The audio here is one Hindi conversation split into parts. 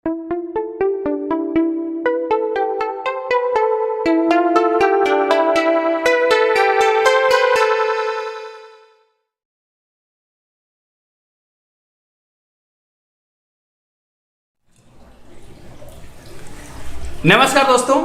नमस्कार दोस्तों,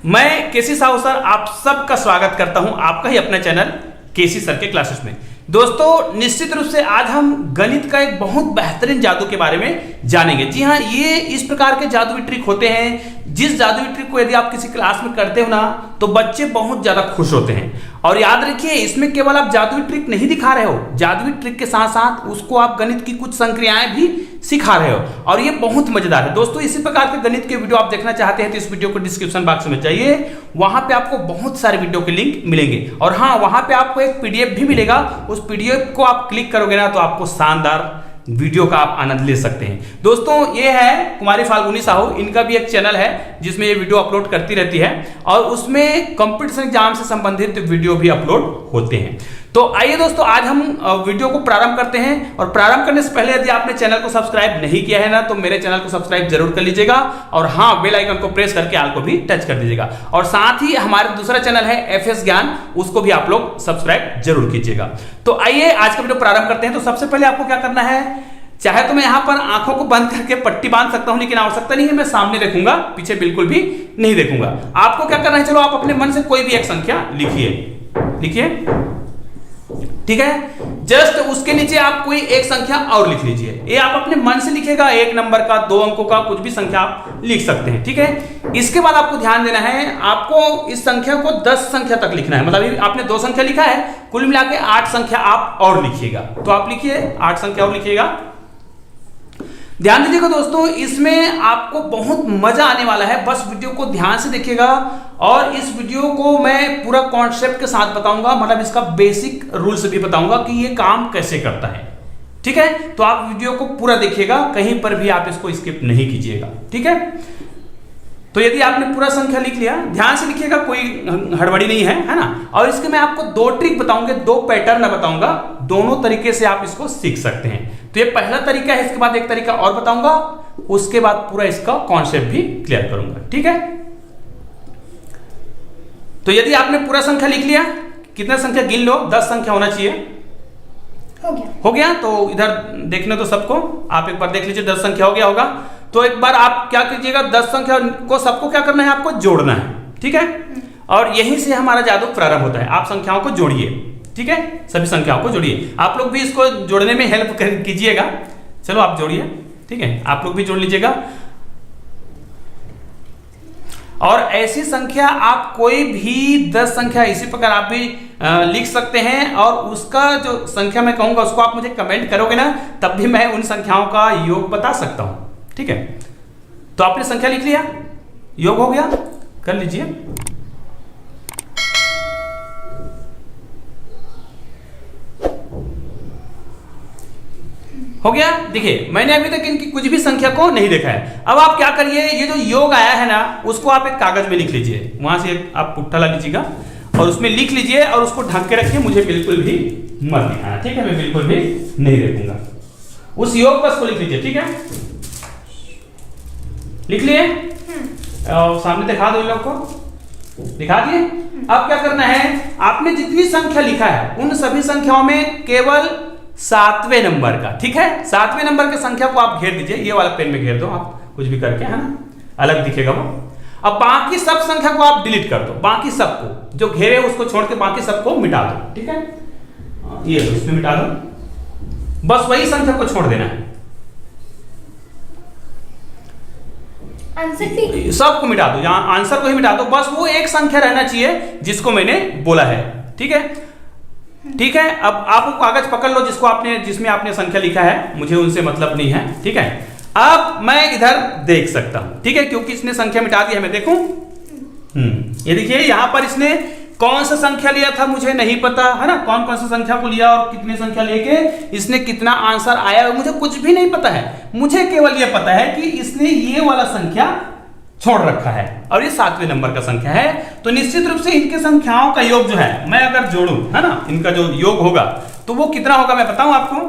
मैं केसी साहू सर आप सबका स्वागत करता हूं आपका ही अपना चैनल केसी सर के क्लासेस में। दोस्तों, निश्चित रूप से आज हम गणित का एक बहुत बेहतरीन जादू के बारे में जानेंगे। जी हाँ, ये इस प्रकार के जादुई ट्रिक होते हैं जिस जादुई ट्रिक को यदि आप किसी क्लास में करते हो ना तो बच्चे बहुत ज्यादा खुश होते हैं। और याद रखिए, इसमें केवल आप जादुई ट्रिक नहीं दिखा रहे हो, जादुई ट्रिक के साथ साथ उसको आप गणित की कुछ संक्रियाएं भी सिखा रहे हो और ये बहुत मजेदार है। दोस्तों, इसी प्रकार के गणित के वीडियो आप देखना चाहते हैं तो इस वीडियो को डिस्क्रिप्शन बॉक्स में जाइए, वहां पे आपको बहुत सारे वीडियो के लिंक मिलेंगे। और हाँ, वहां पे आपको एक पीडीएफ भी मिलेगा, उस पीडीएफ को आप क्लिक करोगे ना तो आपको शानदार वीडियो का आप आनंद ले सकते हैं। दोस्तों, ये है कुमारी फाल्गुनी साहू, इनका भी एक चैनल है जिसमें ये वीडियो अपलोड करती रहती है और उसमें कंपटीशन एग्जाम से संबंधित वीडियो भी अपलोड होते हैं। तो आइए दोस्तों, आज हम वीडियो को प्रारंभ करते हैं। और प्रारंभ करने से पहले यदि आपने चैनल को सब्सक्राइब नहीं किया है ना तो मेरे चैनल को सब्सक्राइब जरूर कर लीजिएगा और हाँ, बेल आइकन को प्रेस करके ऑल को भी टच कर दीजिएगा। और साथ ही हमारा दूसरा चैनल है एफएस ज्ञान, उसको भी आप लोग सब्सक्राइब जरूर कीजिएगा। तो आइए आज का वीडियो प्रारंभ करते हैं। तो सबसे पहले आपको क्या करना है, चाहे तो मैं यहां पर आंखों को बंद करके पट्टी बांध सकता हूं, लेकिन आवश्यकता नहीं है, मैं सामने देखूंगा, पीछे बिल्कुल भी नहीं देखूंगा। आपको क्या करना है, चलो आप अपने मन से कोई भी एक संख्या लिखिए, ठीक है। जस्ट उसके नीचे आप कोई एक संख्या और लिख लीजिए। ये आप अपने मन से लिखेगा, एक नंबर का, 2 अंकों का, कुछ भी संख्या आप लिख सकते हैं, ठीक है। इसके बाद आपको ध्यान देना है, आपको इस संख्या को 10 संख्या तक लिखना है। मतलब आपने 2 संख्या लिखा है, कुल मिला के 8 संख्या आप और लिखिएगा। तो आप लिखिए 8 संख्या और लिखिएगा। ध्यान दीजिएगा दोस्तों, इसमें आपको बहुत मजा आने वाला है, बस वीडियो को ध्यान से देखिएगा। और इस वीडियो को मैं पूरा कॉन्सेप्ट के साथ बताऊंगा, मतलब इसका बेसिक रूल्स भी बताऊंगा कि ये काम कैसे करता है, ठीक है। तो आप वीडियो को पूरा देखिएगा, कहीं पर भी आप इसको स्किप नहीं कीजिएगा, ठीक है। तो यदि आपने पूरा संख्या लिख लिया, ध्यान से लिखिएगा, कोई हड़बड़ी नहीं है ना। और इसके मैं आपको 2 ट्रिक बताऊंगा, 2 पैटर्न बताऊंगा, दोनों तरीके से आप इसको सीख सकते हैं। तो ये पहला तरीका है, इसके बाद एक तरीका और बताऊंगा, उसके बाद पूरा इसका कॉन्सेप्ट भी क्लियर करूंगा, ठीक है। तो यदि आपने पूरा संख्या लिख लिया, कितना संख्या गिन लो, 10 संख्या होना चाहिए। हो गया। तो इधर देखने तो सबको, आप एक बार देख लीजिए 10 संख्या हो गया होगा। तो एक बार आप क्या कीजिएगा, 10 संख्या को सबको क्या करना है, आपको जोड़ना है, ठीक है। और यहीं से हमारा जादू प्रारंभ होता है। आप संख्याओं को जोड़िए, ठीक है, सभी संख्याओं को जोड़िए। आप लोग भी इसको जोड़ने में हेल्प कीजिएगा। चलो आप जोड़िए, ठीक है, आप लोग भी जोड़ लीजिएगा। और ऐसी संख्या आप कोई भी 10 संख्या इसी प्रकार आप भी लिख सकते हैं। और उसका जो संख्या मैं कहूंगा उसको आप मुझे कमेंट करोगे ना, तब भी मैं उन संख्याओं का योग बता सकता हूं, ठीक है। तो आपने संख्या लिख लिया, योग हो गया, कर लीजिए। हो गया। देखिए, मैंने अभी तक इनकी कुछ भी संख्या को नहीं देखा है। अब आप क्या करिए, ये जो योग आया है ना, उसको आप एक कागज में लिख लीजिए, वहां से आप पुट्ठा ला लीजिएगा और उसमें लिख लीजिए और उसको ढक के रखिए, मुझे बिल्कुल भी मत दिखाना, ठीक है, मैं बिल्कुल भी नहीं देखूंगा। उस योग बस को लिख लीजिए, ठीक है, लिख लिए और सामने दिखा दो इन लोग को, दिखा दिए। अब क्या करना है, आपने जितनी संख्या लिखा है उन सभी संख्याओं में केवल 7वें नंबर का, ठीक है, 7वें नंबर की संख्या को आप घेर दीजिए। ये वाला पेन में घेर दो आप, कुछ भी करके, है ना, अलग दिखेगा वो। अब बाकी सब संख्या को आप डिलीट कर दो, बाकी सबको जो घेरे उसको छोड़ के बाकी सबको मिटा दो, ठीक है। ये लो, इसमें मिटा दो, बस वही संख्या को छोड़ देना है, सबको मिटा दो, यहां आंसर को ही मिटा दो, बस वो एक संख्या रहना चाहिए जिसको मैंने बोला है, ठीक है, ठीक है। अब आप कागज पकड़ लो जिसमें आपने संख्या लिखा है, मुझे उनसे मतलब नहीं है, ठीक है। अब मैं इधर देख सकता हूं, ठीक है, क्योंकि इसने संख्या मिटा दी है, मैं देखूं। ये देखिए, यहां पर इसने कौन सा संख्या लिया था मुझे नहीं पता, है ना, कौन कौन सा संख्या को लिया और कितने संख्या लेके इसने कितना आंसर आया, मुझे कुछ भी नहीं पता है। मुझे केवल यह पता है कि इसने ये वाला संख्या छोड़ रखा है और ये 7वें नंबर का संख्या है। तो निश्चित रूप से इनके संख्याओं का योग जो है, मैं अगर जोड़ूं, है ना, इनका जो योग होगा तो वो कितना होगा मैं बताऊं आपको।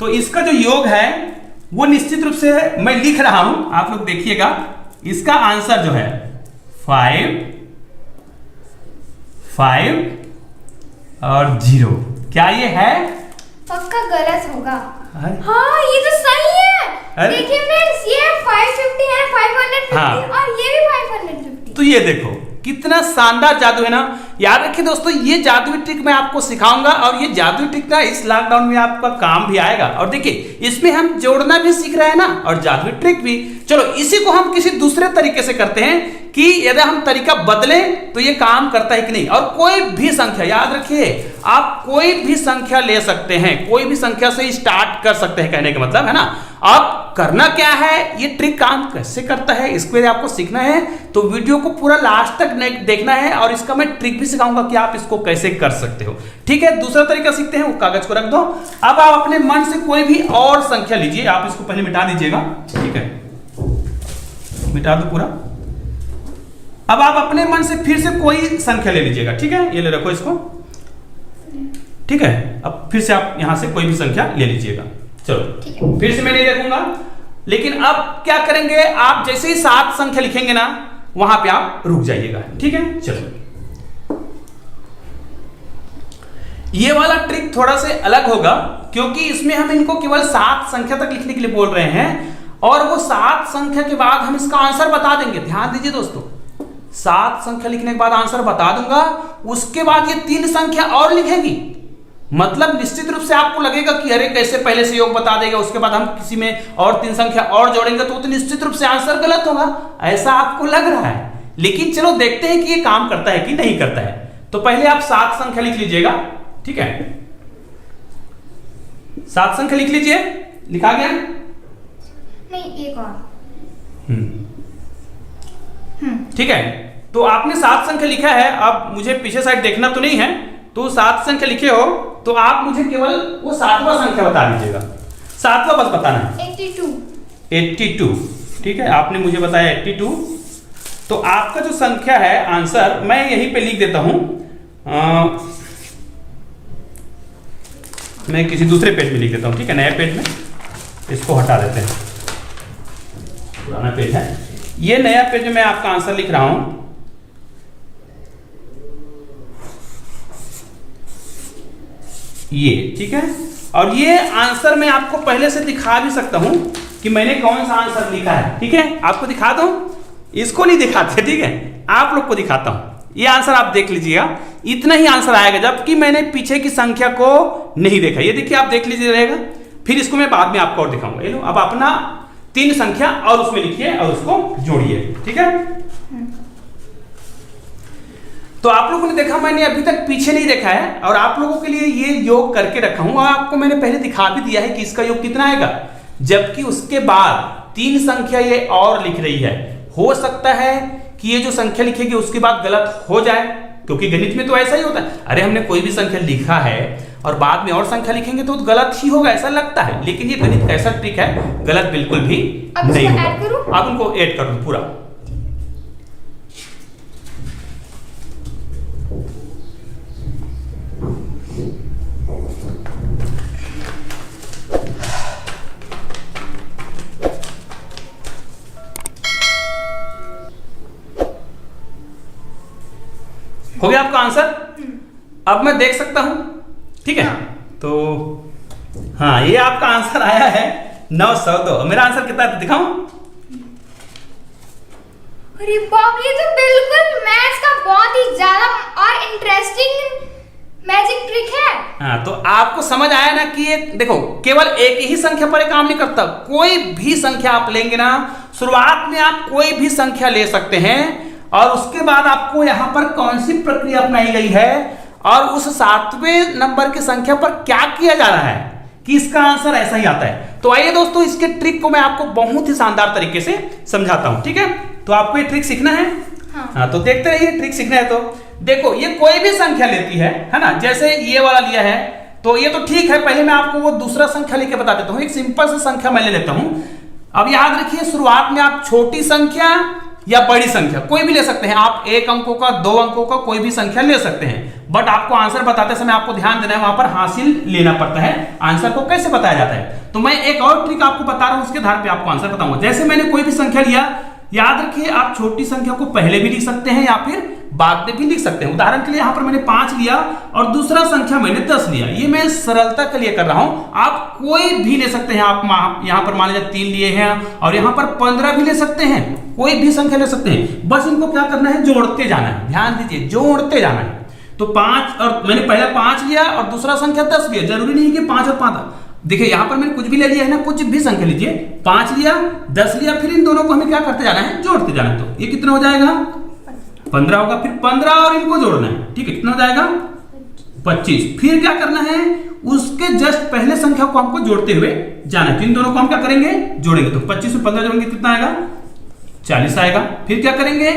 तो इसका जो योग है वो निश्चित रूप से मैं लिख रहा हूं, आप लोग देखिएगा। इसका आंसर जो है 5 और 0, क्या ये है? पक्का गलत होगा। हाँ ये तो सही है। देखिए फ्रेंड्स, ये 550 है, 550 हाँ। और ये भी 550। तो ये देखो कितना शानदार जादू है ना। याद रखिए दोस्तों, ये जादुई ट्रिक मैं आपको सिखाऊंगा और ये जादुई ट्रिक ना इस लॉकडाउन में आपका काम भी आएगा। और देखिए इसमें हम जोड़ना भी सीख रहे हैं ना और जादुई ट्रिक भी। चलो इसी को हम किसी दूसरे तरीके से करते हैं कि यदि हम तरीका बदलें तो ये काम करता है कि नहीं। और कोई भी संख्या, याद रखिए आप कोई भी संख्या ले सकते हैं, कोई भी संख्या से स्टार्ट कर सकते हैं, कहने का मतलब है ना। अब करना क्या है, ये ट्रिक काम कैसे करता है, इसको यदि आपको सीखना है तो वीडियो को पूरा लास्ट तक देखना है और इसका मैं ट्रिक भी सिखाऊंगा कि आप इसको कैसे कर सकते हो। ठीक है, दूसरा तरीका सीखते हैं, वो कागज को रख दो। अब आप अपने मन से कोई भी और संख्या लीजिए, आप इसको पहले मिटा दीजिएगा। ठीक है, मिटा दो पूरा। अब आप अपने मन से फिर से कोई संख्या ले लीजिएगा। ठीक है, ये ले रखो इसको। ठीक है, अब फिर से आप यहां से कोई भी संख्या ले लीजिएगा। चलो फिर से मैं नहीं देखूंगा, लेकिन अब क्या करेंगे, आप जैसे ही 7 संख्या लिखेंगे ना वहां पे आप रुक जाइएगा। ठीक है, चलो ये वाला ट्रिक थोड़ा से अलग होगा क्योंकि इसमें हम इनको केवल 7 संख्या तक लिखने के लिए बोल रहे हैं और वो 7 संख्या के बाद हम इसका आंसर बता देंगे। ध्यान दीजिए दोस्तों, 7 संख्या लिखने के बाद आंसर बता दूंगा, उसके बाद ये 3 संख्या और लिखेंगी। मतलब निश्चित रूप से आपको लगेगा कि अरे कैसे पहले से योग बता देगा, उसके बाद हम किसी में और 3 संख्या और जोड़ेंगे तो निश्चित रूप से आंसर गलत होगा, ऐसा आपको लग रहा है। लेकिन चलो देखते हैं कि ये काम करता है कि नहीं करता है। तो पहले आप 7 संख्या लिख लीजिएगा। ठीक है, 7 संख्या लिख लीजिए। लिखा गया? नहीं, एक और। ठीक है, तो आपने 7 संख्या लिखा है। अब मुझे पीछे साइड देखना तो नहीं है, तो 7 संख्या लिखे हो तो आप मुझे केवल वो 7वां संख्या बता दीजिएगा। 7वां बस बताना है। 82। ठीक है, आपने मुझे बताया 82। तो आपका जो संख्या है आंसर मैं यहीं पे लिख देता हूं। मैं किसी दूसरे पेज में लिख देता हूं। ठीक है, नए पेज में इसको हटा देते हैं, पुराना पेज है। ये नया पेज में मैं आपका आंसर लिख रहा हूं। ये ठीक है, और ये आंसर मैं आपको पहले से दिखा भी सकता हूं कि मैंने कौन सा आंसर लिखा है। ठीक है, आपको दिखा दूं, इसको नहीं दिखाते। ठीक है, आप लोग को दिखाता हूं। ये आंसर आप देख लीजिएगा, इतना ही आंसर आएगा, जबकि मैंने पीछे की संख्या को नहीं देखा। ये देखिए, आप देख लीजिए रहेगा, फिर इसको मैं बाद में आपको और दिखाऊंगा। ये लो, अब अपना 3 संख्या और उसमें लिखिए और उसको जोड़िए। ठीक है, तो आप लोगों ने देखा मैंने अभी तक पीछे नहीं देखा है और आप लोगों के लिए ये योग करके रखा हूं और आपको मैंने पहले दिखा भी दिया है कि इसका योग कितना आएगा, जबकि उसके बाद 3 संख्या ये और लिख रही है। हो सकता है कि ये जो संख्या लिखेगी उसके बाद गलत हो जाए, क्योंकि गणित में तो ऐसा ही होता है। अरे हमने कोई भी संख्या लिखा है और बाद में और संख्या लिखेंगे तो गलत ही होगा, ऐसा लगता है। लेकिन ये गणित का ऐसा ट्रिक है, गलत बिल्कुल भी नहीं होगा। आप उनको ऐड कर दो पूरा। हो गया आपका आंसर? अब मैं देख सकता हूं। ठीक है, तो हाँ, ये आपका आंसर आया है 902। मेरा आंसर कितना है दिखाऊं? अरे बाप, ये तो बिल्कुल मैथ्स का बहुत ही ज्यादा और इंटरेस्टिंग मैजिक ट्रिक है। हाँ, तो आपको समझ आया ना कि ये देखो, केवल एक ही संख्या पर काम नहीं करता। कोई भी संख्या आप लेंगे ना, शुरुआत में आप कोई भी संख्या ले सकते हैं और उसके बाद आपको यहां पर कौन सी प्रक्रिया अपनाई गई है और उस 7वें नंबर की संख्या पर क्या किया जा रहा है कि इसका आंसर ऐसा ही आता है। तो आइए दोस्तों, इसके ट्रिक को मैं आपको बहुत ही शानदार तरीके से समझाता हूं। ठीक है, तो आपको ये ट्रिक सीखना है। हाँ, तो देखते रहिए। ट्रिक सीखना है तो देखो, ये कोई भी संख्या लेती है ना, जैसे ये वाला लिया है तो ये तो ठीक है। पहले मैं आपको वो दूसरा संख्या लेके बता देता हूं। एक सिंपल सा संख्या मैं ले लेता हूं। अब याद रखिए, शुरुआत में आप छोटी संख्या या बड़ी संख्या कोई भी ले सकते हैं आप, 1 अंकों का 2 अंकों का कोई भी संख्या ले सकते हैं, बट आपको आंसर बताते समय आपको ध्यान देना है, वहां पर हासिल लेना पड़ता है। आंसर को कैसे बताया जाता है, तो मैं एक और ट्रिक आपको बता रहा हूं, उसके आधार पे आपको आंसर बताऊंगा। जैसे मैंने कोई भी संख्या लिया, याद रखिए आप छोटी संख्या को पहले भी लिख सकते हैं या फिर बाद में भी लिख सकते हैं। उदाहरण के लिए यहां पर मैंने 5 लिया और दूसरा संख्या मैंने 10 लिया, ये मैं सरलता के लिए कर रहा हूं, आप कोई भी ले सकते हैं। आप यहां पर मान लीजिए 3 लिए हैं और यहां पर 15 भी ले सकते हैं, कोई भी संख्या ले सकते हैं, बस इनको क्या करना है, जोड़ते जाना है। ध्यान दीजिए, जोड़ते जाना है। तो 5 और मैंने पहला 5 लिया और दूसरा संख्या 10 लिया, जरूरी नहीं कि 5 और 5, देखिए यहां पर मैंने कुछ भी ले लिया है ना, कुछ भी संख्या लीजिए, 5 लिया 10 लिया, फिर इन दोनों को हमें क्या करते जाना है, जोड़ते जाना है। तो ये कितना हो जाएगा, 15 होगा, फिर 15 और इनको जोड़ना है, ठीक है, कितना हो जाएगा 25। फिर क्या करना है, उसके जस्ट पहले संख्या को हमको जोड़ते हुए जाना है। तो इन दोनों को हम क्या करेंगे, जोड़ेंगे। तो 25 में 15 जोड़ेंगे कितना आएगा, 40 आएगा। फिर क्या करेंगे,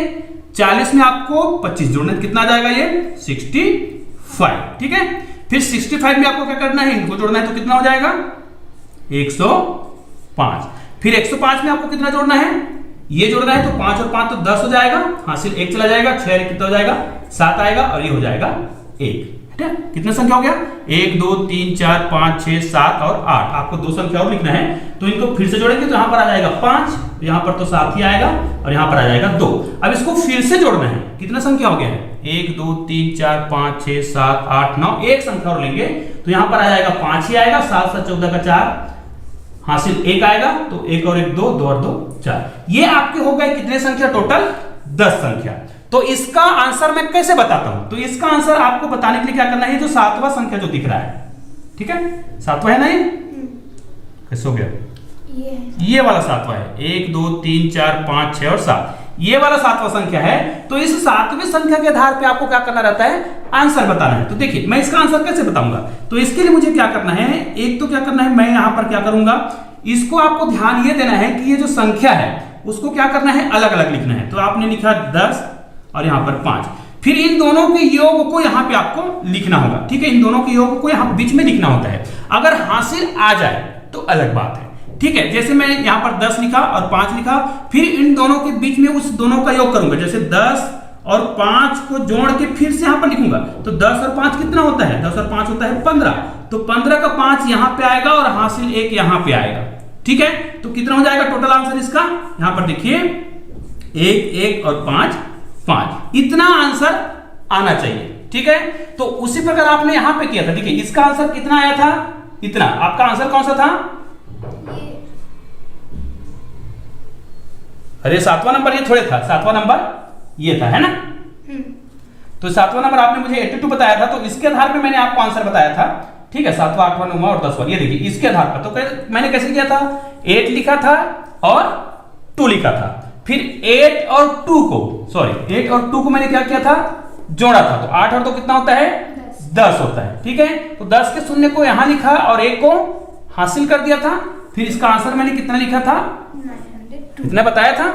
40 में आपको 25 जोड़ना है, कितना आ जाएगा ये 65, ठीक है। फिर 65 में आपको क्या करना है, इनको जोड़ना है, तो कितना हो जाएगा 105। फिर 105 में आपको कितना जोड़ना है, ये जोड़ना है, तो 5 और 5 तो 10 हो जाएगा, हासिल 1 चला जाएगा, 6 कितना हो जाएगा 7 आएगा, और ये हो जाएगा 1। ठीक है, कितना संख्या हो गया, 1 2 3 4 5 6 7 और 8। आपको 2 संख्या और लिखना है, तो इनको फिर से जोड़ेंगे, तो यहां पर आ जाएगा 5, यहां पर तो 7 ही आएगा, और यहां पर आ जाएगा 2। अब इसको फिर से जोड़ना है, कितना संख्या हो गया है, 1 2 3 4 5 6 7 8 9, एक संख्या और लेंगे, तो यहां पर आ जाएगा 5 ही आएगा, 7 7 14 का 4, हासिल 1 आएगा, तो 1 और 1 2, 2 और 2 4। ये आपके हो गए कितने संख्या, टोटल 10 संख्या। तो इसका आंसर मैं कैसे बताता हूं, तो इसका आंसर आपको बताने के लिए क्या करना है, जो 7वां संख्या जो दिख रहा है, ठीक है, 7वां है ना, ये कैसे हो गया, ये वाला 7वां है, 1 2 3 4 5 6 और 7, ये वाला 7वां संख्या है। तो इस 7वें संख्या के आधार पे आपको क्या करना रहता है, आंसर बताना है। तो देखिए मैं इसका आंसर कैसे बताऊंगा, तो इसके लिए मुझे क्या करना है, एक तो क्या करना है, मैं यहां पर क्या करूंगा, इसको आपको ध्यान ये देना है कि ये जो संख्या है उसको क्या करना है, अलग अलग लिखना है। तो आपने लिखा 10 और यहां पर 5, फिर इन दोनों के योग को यहां पे आपको लिखना होगा, ठीक है, इन दोनों के योग को यहां बीच में लिखना होता है। अगर हासिल आ जाए तो अलग बात है, ठीक है। जैसे मैं यहां पर 10 लिखा और 5 लिखा, फिर इन दोनों के बीच में उस दोनों का योग करूंगा, जैसे 10 और 5 को जोड़ के फिर से यहां पर लिखूंगा, तो 10 और 5 कितना होता है, 10 और 5 होता है 15, तो 15 का 5 यहां पे आएगा और हासिल 1 यहां पे आएगा, ठीक है। तो कितना हो जाएगा टोटल आंसर इसका, यहां पर देखिए 1 1 और 5 5, इतना आंसर आना चाहिए, ठीक है। तो उसी प्रकार आपने यहां पे किया था, देखिए इसका आंसर कितना आया था, इतना। आपका आंसर कौन सा था, अरे 7वां नंबर ये थोड़े था, 7वां नंबर ये था, है ना। तो 7वां नंबर आपने मुझे 82 बताया था, तो इसके आधार पे मैंने आपको आंसर बताया था, ठीक है। 7वां 8वां 9वां और 10वां, ये देखिए इसके आधार पर। तो मैंने कैसे किया था, 8 लिखा था और 2 लिखा था, फिर 8 और 2 को, सॉरी 8 और 2 को मैंने क्या किया था, जोड़ा था। तो 8 और 2 कितना होता है, 10 होता है, ठीक है। तो 10 के शून्य को यहां लिखा और 1 को हासिल कर दिया था। फिर इसका आंसर मैंने कितना लिखा था, इतना बताया था।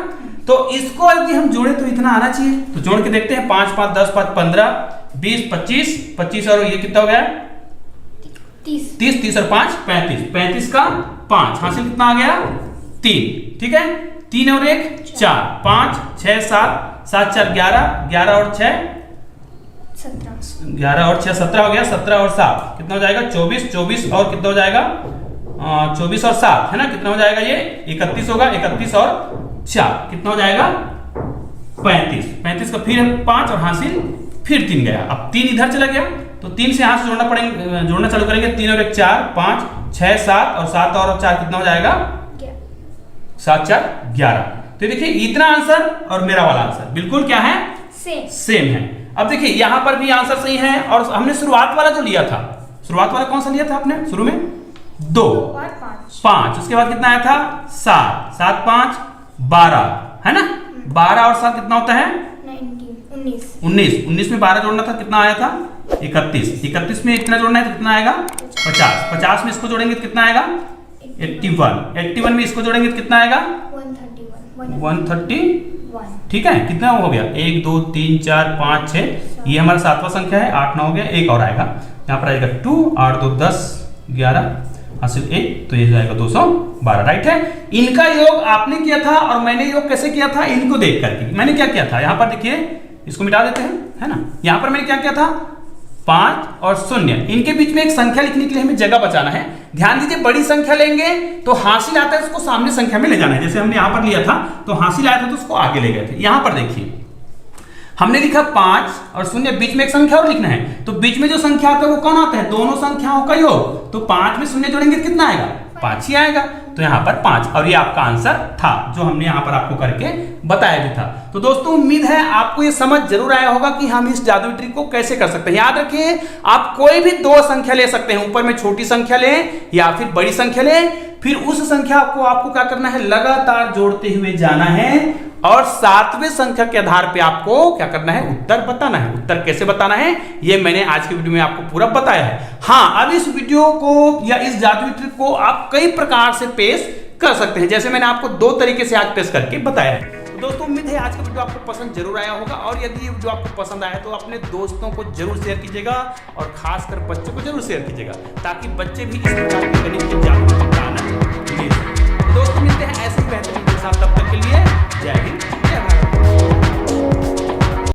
तो इसको यदि हम जोड़े तो इतना आना चाहिए। तो जोड़ के देखते हैं, 5 5 10 5 15 20 25 25 और ये कितना हो गया 30 30 और 5 35 35 का 5 हासिल कितना आ गया 3, ठीक है। 3 और 1 4 5 6 7 7 4 11 11 और 6 11 और 6 17 हो गया। 17 और 7 कितना हो जाएगा 24 24 और कितना हो जाएगा 24 और 7 है ना, कितना हो जाएगा ये 31 होगा। 31 और 4 कितना हो जाएगा 35 35 का फिर 5 और हासिल फिर 3 गया। अब 3 इधर चला गया तो 3 से यहां से जोड़ना पड़ेगा, जोड़ना चालू करेंगे। 3 और 1 4 5 6 7 और 7 और 4 कितना हो जाएगा 7 4 11। तो देखिए इतना आंसर और मेरा वाला आंसर बिल्कुल क्या है सेम है। अब देखिए यहां पर भी आंसर सही है। और हमने शुरुआत वाला जो लिया था, शुरुआत वाला कौन सा लिया था आपने शुरू में 2 5, उसके बाद कितना आया था 7 7 5 12 है ना। 12 और 7 कितना होता है 19 में 12 जोड़ना था, कितना आया था 31 में इतना जोड़ना है तो कितना आएगा 50 में इसको जोड़ेंगे तो कितना आएगा 81 में इसको जोड़ेंगे तो कितना आएगा 131। ठीक है, कितना हो गया 1 2 3 4 5 6, ये हमारा 7वां संख्या है। 8 9 हो गया, एक और आएगा यहाँ पर आएगा 2 8 2 10 11 हासिल 1, तो ये जाएगा 212, राइट है। इनका योग आपने किया था और मैंने योग कैसे किया था, इनको देख करके मैंने क्या किया था, यहां पर देखिए इसको मिटा देते हैं, है ना। यहां पर मैंने क्या किया था, 5 और 0, इनके बीच में एक संख्या लिखने के लिए हमें जगह बचाना है। ध्यान दीजिए, बड़ी संख्या लेंगे तो हासिल आता है उसको सामने संख्या में ले जाना है। जैसे हमने यहां पर लिया था तो हासिल आया था तो उसको आगे ले गए थे। यहां पर देखिए हमने लिखा 5 और 0, बीच में एक संख्या और लिखना है, तो बीच में जो संख्या आता है वो कौन आता है, दोनों संख्याओं का योग। तो 5 में 0 जोड़ेंगे कितना आएगा, 5 ही आएगा। तो यहाँ पर 5, और ये आपका आंसर था जो हमने यहाँ पर आपको करके बताया भी था। तो दोस्तों उम्मीद है आपको ये समझ जरूर आया होगा कि हम इस जादुई ट्रिक को कैसे कर सकते हैं। याद रखिए, आप कोई भी 2 संख्या ले सकते हैं, ऊपर में छोटी संख्या लें या फिर बड़ी संख्या लें, फिर उस संख्या को आपको क्या करना है, लगातार जोड़ते हुए जाना है और 7वें संख्या के आधार पे आपको क्या करना है, उत्तर बताना है। उत्तर कैसे बताना है ये मैंने आज की वीडियो में आपको पूरा बताया है। हाँ, अब इस वीडियो को या इस जादुई ट्रिक को आप कई प्रकार से पेश कर सकते हैं, जैसे मैंने आपको 2 तरीके से आज पेश करके बताया है। तो दोस्तों उम्मीद है आज का वीडियो आपको पसंद जरूर आया होगा, और यदि ये वीडियो आपको पसंद आया तो अपने दोस्तों को जरूर शेयर कीजिएगा और खासकर बच्चों को जरूर शेयर कीजिएगा, ताकि बच्चे भी इस प्रकार के गणित के जादू का आनंद ले सकें। दोस्तों मिलते हैं ऐसे ही बेहतरीन के साथ, तब तक के लिए